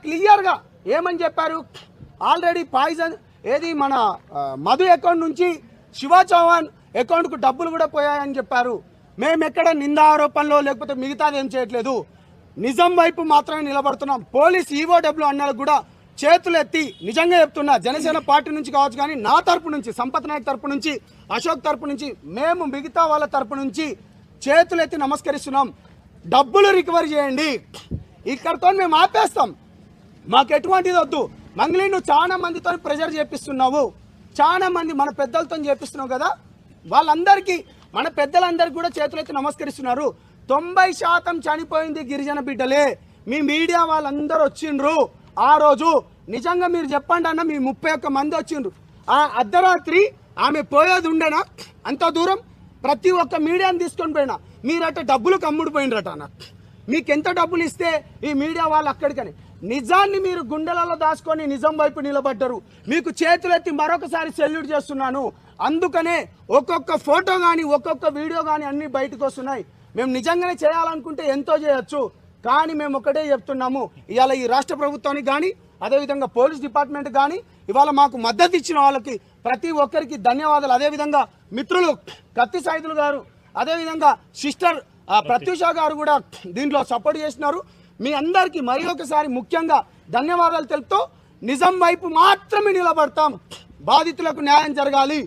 క్లియర్గా ఏమని చెప్పారు, ఆల్రెడీ పాయిజన్ ఏది మన మధు అకౌంట్ నుంచి శివ చౌహాన్ అకౌంట్కు డబ్బులు కూడా పోయాయని చెప్పారు. మేము ఎక్కడ నింద ఆరోపణలో లేకపోతే మిగతాది ఏం చేయట్లేదు, నిజం వైపు మాత్రమే నిలబడుతున్నాం. పోలీస్ ఈఓడబ్ల్యూ అన్నలకు కూడా చేతులు ఎత్తి నిజంగా చెప్తున్నా, జనసేన పార్టీ నుంచి కావచ్చు కానీ నా తరపు నుంచి, సంపత్ నాయక్ తరపు నుంచి, అశోక్ తరపు నుంచి, మేము మిగతా వాళ్ళ తరపు నుంచి చేతులు ఎత్తి నమస్కరిస్తున్నాం. డబ్బులు రికవరీ చేయండి, ఇక్కడితో మేము ఆపేస్తాం, మాకు ఎటువంటిది వద్దు. మంగ్లీ నువ్వు చాలా మందితో ప్రెజర్ చేపిస్తున్నావు, చాలా మంది మన పెద్దలతో చేపిస్తున్నావు కదా, వాళ్ళందరికీ మన పెద్దలందరికీ కూడా చేతులెత్తి నమస్కరిస్తున్నారు. 90% చనిపోయింది గిరిజన బిడ్డలే. మీ మీడియా వాళ్ళందరూ వచ్చిండ్రు ఆ రోజు. నిజంగా మీరు చెప్పండి అన్న, మీ 31 మంది వచ్చిండ్రు. ఆ అర్ధరాత్రి ఆమె పోయేది ఉండేనా అంత దూరం? ప్రతి ఒక్క మీడియాని తీసుకొని పోయినా మీరట డబ్బులు కమ్ముడిపోయినరట అన్న. మీకు ఎంత డబ్బులు ఇస్తే ఈ మీడియా వాళ్ళు అక్కడికని నిజాన్ని మీరు గుండెలలో దాచుకొని నిజం వైపు నిలబడ్డారు. మీకు చేతులెత్తి మరొకసారి సెల్యూట్ చేస్తున్నాను. అందుకనే ఒక్కొక్క ఫోటో కానీ ఒక్కొక్క వీడియో కానీ అన్నీ బయటకు వస్తున్నాయి. మేము నిజంగానే చేయాలనుకుంటే ఎంతో చేయొచ్చు, కానీ మేము ఒకటే చెప్తున్నాము, ఇవాళ ఈ రాష్ట్ర ప్రభుత్వానికి కానీ అదేవిధంగా పోలీస్ డిపార్ట్మెంట్ కానీ ఇవాళ మాకు మద్దతు ఇచ్చిన వాళ్ళకి ప్రతి ఒక్కరికి ధన్యవాదాలు. అదేవిధంగా మిత్రులు కత్తి సైదులు గారు, అదేవిధంగా సిస్టర్ ప్రత్యూష గారు కూడా దీంట్లో సపోర్ట్ చేసినారు. మీ అందరికీ మరి ఒకసారి ముఖ్యంగా ధన్యవాదాలు తెలుపుతూ నిజం వైపు మాత్రమే నిలబడతాం. బాధితులకు న్యాయం జరగాలి,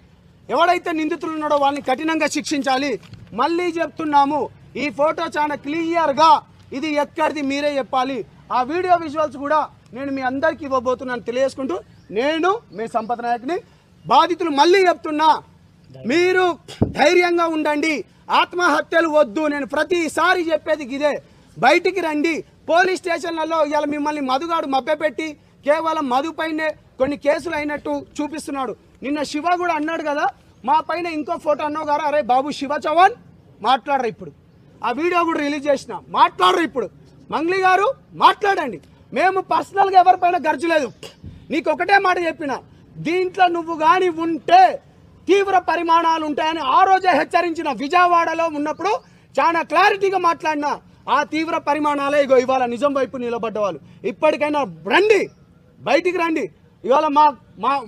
ఎవడైతే నిందితులు ఉన్నాడో వాళ్ళని కఠినంగా శిక్షించాలి. మళ్ళీ చెప్తున్నాము, ఈ ఫోటో చాలా క్లియర్గా ఇది ఎక్కడిది మీరే చెప్పాలి. ఆ వీడియో విజువల్స్ కూడా నేను మీ అందరికీ ఇవ్వబోతున్నాను తెలియజేసుకుంటూ, నేను మీ సంపత్ నాయక్ని. బాధితులు మళ్ళీ చెప్తున్నా, మీరు ధైర్యంగా ఉండండి, ఆత్మహత్యలు వద్దు. నేను ప్రతిసారి చెప్పేది ఇదే, బయటికి రండి. పోలీస్ స్టేషన్లలో ఇవాళ మిమ్మల్ని మధుగాడు మభ్యపెట్టి కేవలం మధు పైనే కొన్ని కేసులు అయినట్టు చూపిస్తున్నాడు. నిన్న శివ కూడా అన్నాడు కదా, మా పైన ఇంకో ఫోటో అన్నావు గారు, అరే బాబు శివ చౌహాన్ మాట్లాడరు. ఇప్పుడు ఆ వీడియో కూడా రిలీజ్ చేసిన, మాట్లాడరు. ఇప్పుడు మంగ్లీ గారు మాట్లాడండి. మేము పర్సనల్గా ఎవరిపైన గర్జలేదు. నీకు ఒకటే మాట చెప్పిన, దీంట్లో నువ్వు కానీ ఉంటే తీవ్ర పరిమాణాలు ఉంటాయని ఆ రోజే హెచ్చరించిన. విజయవాడలో ఉన్నప్పుడు చాలా క్లారిటీగా మాట్లాడినా, ఆ తీవ్ర పరిమాణాలే ఇగో ఇవాళ నిజం వైపు నిలబడ్డ వాళ్ళు. ఇప్పటికైనా రండి, బయటికి రండి. ఇవాళ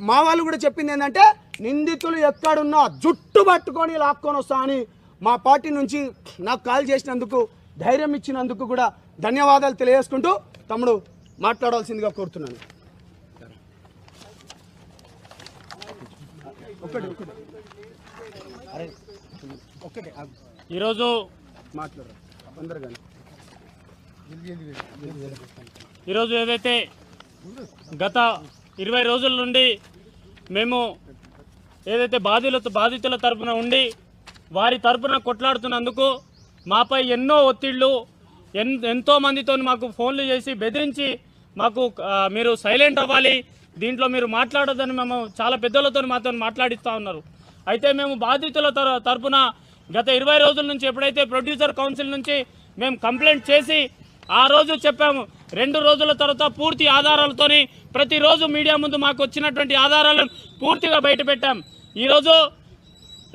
మా వాళ్ళు కూడా చెప్పింది ఏంటంటే, నిందితులు ఎక్కడున్నా జుట్టు పట్టుకొని లాక్కొని వస్తా అని మా పార్టీ నుంచి నాకు కాల్ చేసినందుకు, ధైర్యం ఇచ్చినందుకు కూడా ధన్యవాదాలు తెలియజేసుకుంటూ తమ్ముడు మాట్లాడాల్సిందిగా కోరుతున్నాను. ఈరోజు మాట్లాడారు అందరు కానీ ఈరోజు ఏదైతే గత 20 రోజుల నుండి మేము ఏదైతే బాధితుల తరపున ఉండి వారి తరపున కొట్లాడుతున్నందుకు మాపై ఎన్నో ఒత్తిళ్లు, ఎంతో మందితో మాకు ఫోన్లు చేసి బెదిరించి మాకు మీరు సైలెంట్ అవ్వాలి, దీంట్లో మీరు మాట్లాడొద్దని మేము చాలా పెద్దలతో మాతో మాట్లాడిస్తూ ఉన్నారు. అయితే మేము బాధితుల తరపున గత 20 రోజుల నుంచి ఎప్పుడైతే ప్రొడ్యూసర్ కౌన్సిల్ నుంచి మేము కంప్లైంట్ చేసి ఆ రోజు చెప్పాము, 2 రోజుల తర్వాత పూర్తి ఆధారాలతోని ప్రతిరోజు మీడియా ముందు మాకు వచ్చినటువంటి ఆధారాలను పూర్తిగా బయటపెట్టాం. ఈరోజు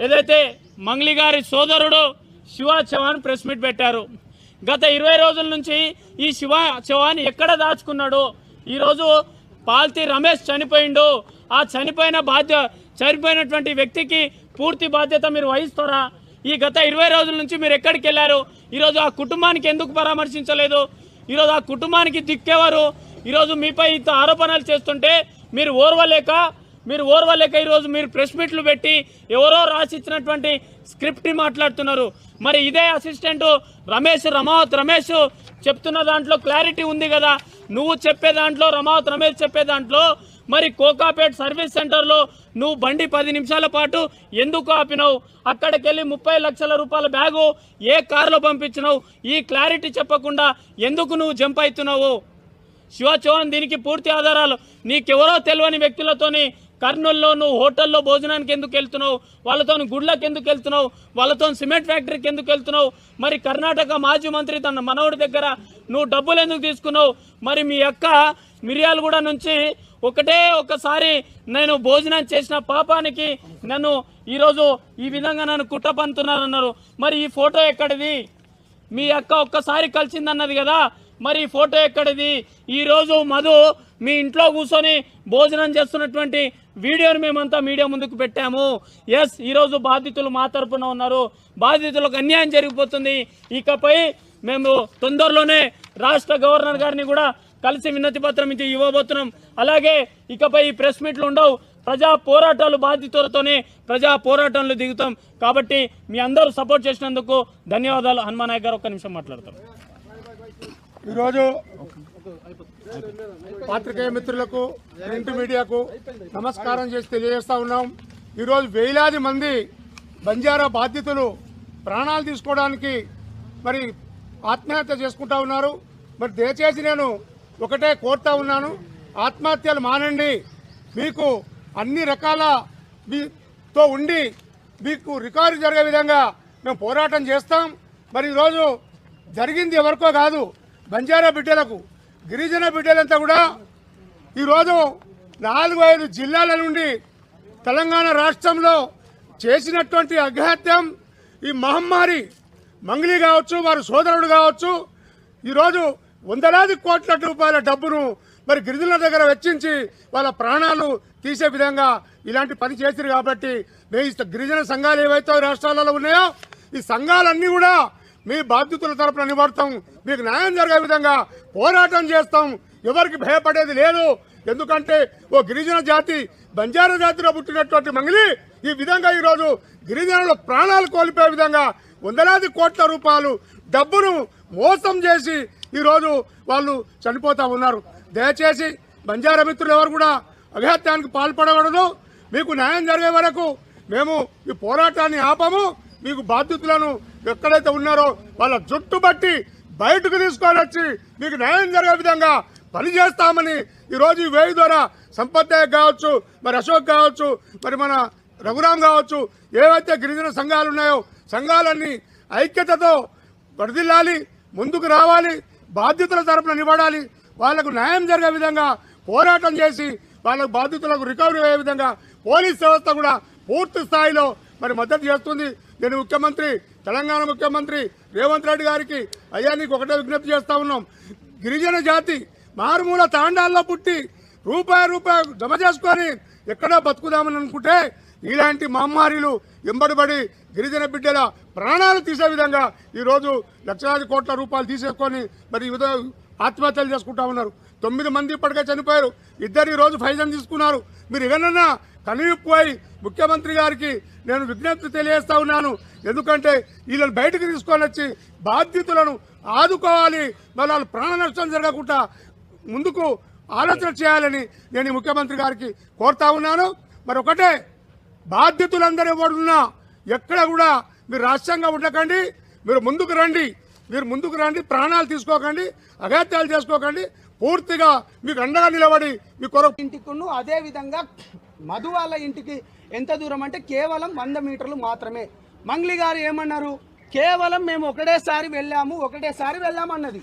ఏదైతే మంగ్లీ గారి సోదరుడు శివ చౌహాన్ ప్రెస్ మీట్ పెట్టారు. గత 20 రోజుల నుంచి ఈ శివ చౌహాన్ ఎక్కడ దాచుకున్నాడు? ఈరోజు పాల్తీ రమేష్ చనిపోయిండు, ఆ చనిపోయినటువంటి వ్యక్తికి పూర్తి బాధ్యత మీరు వహిస్తారా? ఈ గత 20 రోజుల నుంచి మీరు ఎక్కడికి వెళ్ళారు? ఈరోజు ఆ కుటుంబానికి ఎందుకు పరామర్శించలేదు? ఈరోజు ఆ కుటుంబానికి దిక్కేవారు? ఈరోజు మీపై ఇంత ఆరోపణలు చేస్తుంటే మీరు ఓర్వలేక ఈరోజు మీరు ప్రెస్ మీట్లు పెట్టి ఎవరో రాసిచ్చినటువంటి స్క్రిప్ట్ని మాట్లాడుతున్నారు. మరి ఇదే అసిస్టెంట్ రమావత్ రమేష్ చెప్తున్న దాంట్లో క్లారిటీ ఉంది కదా. నువ్వు చెప్పే దాంట్లో, రమావత్ రమేష్ చెప్పే దాంట్లో, మరి కోకాపేట్ సర్వీస్ సెంటర్లో నువ్వు బండి 10 నిమిషాల పాటు ఎందుకు ఆపినావు? అక్కడికి వెళ్ళి 30 లక్షల రూపాయల బ్యాగు ఏ కారులో పంపించినావు? ఈ క్లారిటీ చెప్పకుండా ఎందుకు నువ్వు జంప్ అవుతున్నావు? శివ చౌహాన్ దీనికి పూర్తి ఆధారాలు. నీకెవరో తెలియని వ్యక్తులతోని కర్నూలులో నువ్వు హోటల్లో భోజనానికి ఎందుకు వెళ్తున్నావు? వాళ్ళతో గుడ్లకు ఎందుకు వెళ్తున్నావు? వాళ్ళతో సిమెంట్ ఫ్యాక్టరీకి ఎందుకు వెళ్తున్నావు? మరి కర్ణాటక మాజీ మంత్రి తన మనవడి దగ్గర నువ్వు డబ్బులు ఎందుకు తీసుకున్నావు? మరి మీ అక్క మిర్యాలగూడ నుంచి ఒకసారి నేను భోజనం చేసిన పాపానికి నన్ను ఈరోజు ఈ విధంగా నన్ను కుట్ర పంతున్నారన్నారు. మరి ఈ ఫోటో ఎక్కడిది? మీ అక్క ఒక్కసారి కలిసిందన్నది కదా. మరి ఈ ఫోటో ఎక్కడిది? ఈరోజు మధు మీ ఇంట్లో కూర్చొని భోజనం చేస్తున్నటువంటి వీడియోని మేమంతా మీడియా ముందుకు పెట్టాము. ఎస్, ఈరోజు బాధితులు మా తరపున ఉన్నారు. బాధితులకు అన్యాయం జరిగిపోతుంది. ఇకపై మేము తొందరలోనే రాష్ట్ర గవర్నర్ గారిని కూడా కలిసి వినతి పత్రం ఇవ్వబోతున్నాం. అలాగే ఇకపై ఈ ప్రెస్ మీట్లు ఉండవు. ప్రజా పోరాటాలు, బాధితులతోనే ప్రజా పోరాటంలో దిగుతాం. కాబట్టి మీ అందరూ సపోర్ట్ చేసినందుకు ధన్యవాదాలు. హనుమాన్ నాయక్ గారు ఒక్క నిమిషం మాట్లాడతారు. ఈరోజు పాత్రికేయ మిత్రులకు, ప్రింట్ మీడియాకు నమస్కారం చేసి తెలియజేస్తా ఉన్నాం. ఈరోజు వేలాది మంది బంజారా బాధితులు ప్రాణాలు తీసుకోవడానికి మరి ఆత్మహత్య చేసుకుంటా ఉన్నారు. మరి దయచేసి నేను ఒకటే కోరుతా ఉన్నాను, ఆత్మహత్యలు మానండి. మీకు అన్ని రకాల మీతో ఉండి మీకు రికార్డు జరిగే విధంగా మేము పోరాటం చేస్తాం. మరి ఈరోజు జరిగింది ఎవరికో కాదు, బంజారా బిడ్డలకు, గిరిజన బిడ్డలంతా కూడా ఈరోజు 4-5 జిల్లాల నుండి తెలంగాణ రాష్ట్రంలో చేసినటువంటి అఘాత్యం, ఈ మహమ్మారి మంగ్లీ కావచ్చు, వారి సోదరుడు కావచ్చు, ఈరోజు వందలాది కోట్ల రూపాయల డబ్బును మరి గిరిజనుల దగ్గర వెచ్చించి వాళ్ళ ప్రాణాలు తీసే విధంగా ఇలాంటి పని చేశారు. కాబట్టి మేము గిరిజన సంఘాలు ఏవైతే రాష్ట్రాలలో ఉన్నాయో ఈ సంఘాలన్నీ కూడా మీ బాధితుల తరపున నిలబడతాం. మీకు న్యాయం జరిగే విధంగా పోరాటం చేస్తాం. ఎవరికి భయపడేది లేదు. ఎందుకంటే ఓ గిరిజన జాతి, బంజారా జాతిలో పుట్టినటువంటి మంగళి ఈ విధంగా ఈరోజు గిరిజనుల ప్రాణాలు కోల్పోయే విధంగా వందలాది కోట్ల రూపాయలు డబ్బును మోసం చేసి ఈరోజు వాళ్ళు చనిపోతా ఉన్నారు. దయచేసి బంజారా మిత్రులు ఎవరు కూడా అఘాత్యానికి పాల్పడకూడదు. మీకు న్యాయం జరిగే వరకు మేము ఈ పోరాటాన్ని ఆపము. మీకు బాధితులను ఎక్కడైతే ఉన్నారో వాళ్ళ జుట్టు బట్టి బయటకు తీసుకొని వచ్చి మీకు న్యాయం జరిగే విధంగా పనిచేస్తామని ఈరోజు ఈ వేయి ద్వారా సంపత్ నాయక్ కావచ్చు, మరి అశోక్ కావచ్చు, మరి మన రఘురాం కావచ్చు, ఏవైతే గిరిజన సంఘాలు ఉన్నాయో సంఘాలన్నీ ఐక్యతతో వరదిల్లాలి, ముందుకు రావాలి, బాధితుల తరపున నిలబడాలి. వాళ్లకు న్యాయం జరిగే విధంగా పోరాటం చేసి వాళ్ళకు బాధితులకు రికవరీ అయ్యే విధంగా పోలీస్ వ్యవస్థ కూడా పూర్తి స్థాయిలో మరి మద్దతు చేస్తుంది. నేను ముఖ్యమంత్రి, తెలంగాణ ముఖ్యమంత్రి రేవంత్ రెడ్డి గారికి అయ్యా నీకు ఒకటే విజ్ఞప్తి చేస్తా ఉన్నాం. గిరిజన జాతి మారుమూల తాండాల్లో పుట్టి రూపాయి జమ చేసుకొని ఎక్కడో బతుకుదామని అనుకుంటే ఇలాంటి మహమ్మారీలు ఎంబడిపడి గిరిజన బిడ్డల ప్రాణాలు తీసే విధంగా ఈరోజు లక్షలాది కోట్ల రూపాయలు తీసేసుకొని మరి ఆత్మహత్యలు చేసుకుంటా ఉన్నారు. 9 మంది ఇప్పటికే చనిపోయారు. 2 ఈరోజు ఫైజన్ తీసుకున్నారు. మీరు ఏదన్నా కనువిప్పు ముఖ్యమంత్రి గారికి నేను విజ్ఞప్తి తెలియజేస్తా ఉన్నాను. ఎందుకంటే వీళ్ళని బయటకు తీసుకొని వచ్చి బాధితులను ఆదుకోవాలి, వాళ్ళ ప్రాణ నష్టం జరగకుండా ముందుకు ఆలోచన చేయాలని నేను ముఖ్యమంత్రి గారికి కోరుతా ఉన్నాను. మరి ఒకటే, బాధితులందరూ ఎవరున్నా ఎక్కడ కూడా మీరు రాష్ట్రంగా ఉండకండి, మీరు ముందుకు రండి, ప్రాణాలు తీసుకోకండి, అఘాత్యాలు చేసుకోకండి. పూర్తిగా మీకు అండగా నిలబడి మీ కొరకు ఇంటికి అదే విధంగా మధు వాళ్ళ ఇంటికి ఎంత దూరం అంటే కేవలం 100 మీటర్లు మాత్రమే. మంగ్లీ గారు ఏమన్నారు, కేవలం మేము ఒకటేసారి వెళ్ళాము అన్నది.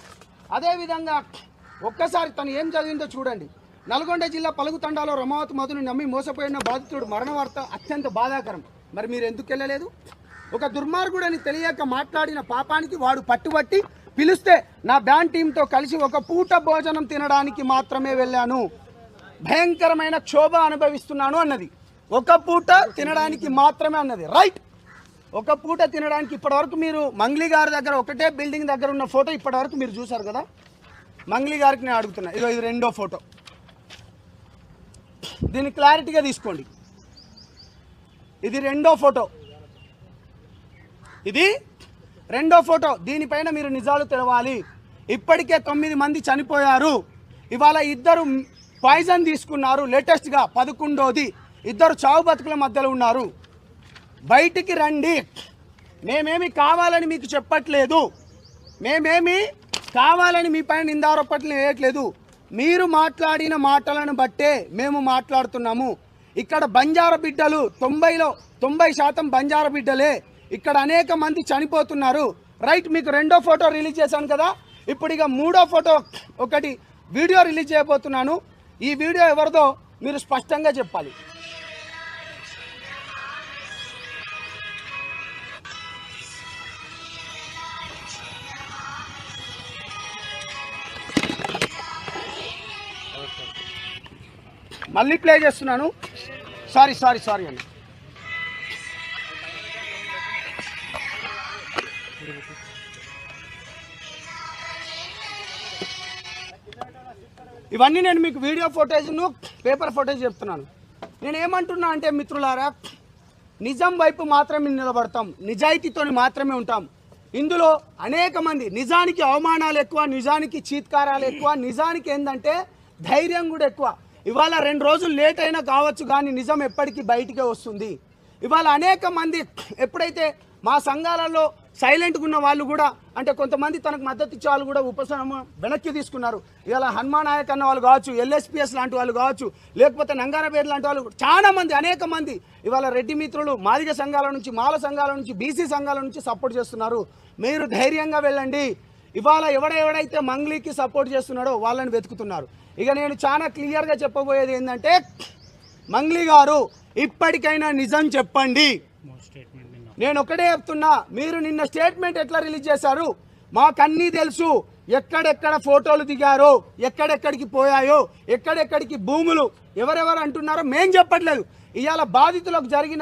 అదేవిధంగా ఒక్కసారి తను ఏం చదివిందో చూడండి. నల్గొండ జిల్లా పలుగుతండాలో రమావతి మధును నమ్మి మోసపోయిన బాధితుడు మరణ వార్త అత్యంత బాధాకరం. మరి మీరు ఎందుకు వెళ్ళలేదు? ఒక దుర్మార్గుడని తెలియక మాట్లాడిన పాపానికి వాడు పట్టుబట్టి పిలిస్తే నా బ్యాండ్ టీంతో కలిసి ఒక పూట భోజనం తినడానికి మాత్రమే వెళ్ళాను, భయంకరమైన క్షోభ అనుభవిస్తున్నాను అన్నది. ఒక పూట తినడానికి మాత్రమే అన్నది. రైట్, ఒక పూట తినడానికి. ఇప్పటివరకు మీరు మంగ్లీ గారి దగ్గర ఒకటే బిల్డింగ్ దగ్గర ఉన్న ఫోటో ఇప్పటివరకు మీరు చూసారు కదా. మంగ్లీ గారికి నేను అడుగుతున్నా, ఇది రెండో ఫోటో, దీన్ని క్లారిటీగా తీసుకోండి. ఇది రెండో ఫోటో, దీనిపైన మీరు నిజాలు తెలవాలి. ఇప్పటికే 9 మంది చనిపోయారు. ఇవాళ 2 పాయిజన్ తీసుకున్నారు. లేటెస్ట్గా 11వ 2 చావు బతుకుల మధ్యలో ఉన్నారు. బయటికి రండి. మేమేమి కావాలని మీకు చెప్పట్లేదు, మేమేమి కావాలని మీ పైన నిందారోపణలు వేయట్లేదు. మీరు మాట్లాడిన మాటలను బట్టే మేము మాట్లాడుతున్నాము. ఇక్కడ బంజారా బిడ్డలు 90% బంజారా బిడ్డలే. ఇక్కడ అనేక మంది చనిపోతున్నారు. రైట్, మీకు రెండో ఫోటో రిలీజ్ చేశాను కదా. ఇప్పుడు ఇక మూడో ఫోటో ఒకటి వీడియో రిలీజ్ చేయబోతున్నాను. ఈ వీడియో ఎవరిదో మీరు స్పష్టంగా చెప్పాలి. మళ్ళీ ప్లే చేస్తున్నాను. సారీ అండి. ఇవన్నీ నేను మీకు వీడియో ఫోటేజ్ను పేపర్ ఫోటేజ్ చెప్తున్నాను. నేను ఏమంటున్నా అంటే మిత్రులారా, నిజం వైపు మాత్రమే నిలబడతాం, నిజాయితీతో మాత్రమే ఉంటాం. ఇందులో అనేక మంది నిజానికి అవమానాలు ఎక్కువ, నిజానికి చీత్కారాలు ఎక్కువ, నిజానికి ఏంటంటే ధైర్యం కూడా ఎక్కువ. ఇవాళ 2 రోజులు లేట్ అయినా కావచ్చు కానీ నిజం ఎప్పటికీ బయటికే వస్తుంది. ఇవాళ అనేక మంది ఎప్పుడైతే మా సంఘాలలో సైలెంట్గా ఉన్న వాళ్ళు కూడా, అంటే కొంతమంది తనకు మద్దతు ఇచ్చే వాళ్ళు కూడా ఉపశమనం వెనక్కి తీసుకున్నారు. ఇవాళ హనుమాన్ నాయక్ అన్న వాళ్ళు కావచ్చు, ఎల్ఎస్పిఎస్ లాంటి వాళ్ళు కావచ్చు, లేకపోతే నంగారపేట లాంటి వాళ్ళు చాలా మంది, అనేక మంది ఇవాళ రెడ్డి మిత్రులు మాదిగ సంఘాల నుంచి, మాల సంఘాల నుంచి, బీసీ సంఘాల నుంచి సపోర్ట్ చేస్తున్నారు. మీరు ధైర్యంగా వెళ్ళండి. ఇవాళ ఎవడైతే మంగ్లీకి సపోర్ట్ చేస్తున్నాడో వాళ్ళని వెతుకుతున్నారు. ఇక నేను చాలా క్లియర్గా చెప్పబోయేది ఏంటంటే, మంగ్లీ గారు ఇప్పటికైనా నిజం చెప్పండి. నేను ఒకటే చెప్తున్నా, మీరు నిన్న స్టేట్మెంట్ ఎట్లా రిలీజ్ చేశారు మాకన్నీ తెలుసు. ఎక్కడెక్కడ ఫోటోలు దిగారో, ఎక్కడెక్కడికి పోయాయో, ఎక్కడెక్కడికి భూములు ఎవరెవరు అంటున్నారో మేం చెప్పట్లేదు. ఇవాళ బాధితులకు జరిగిన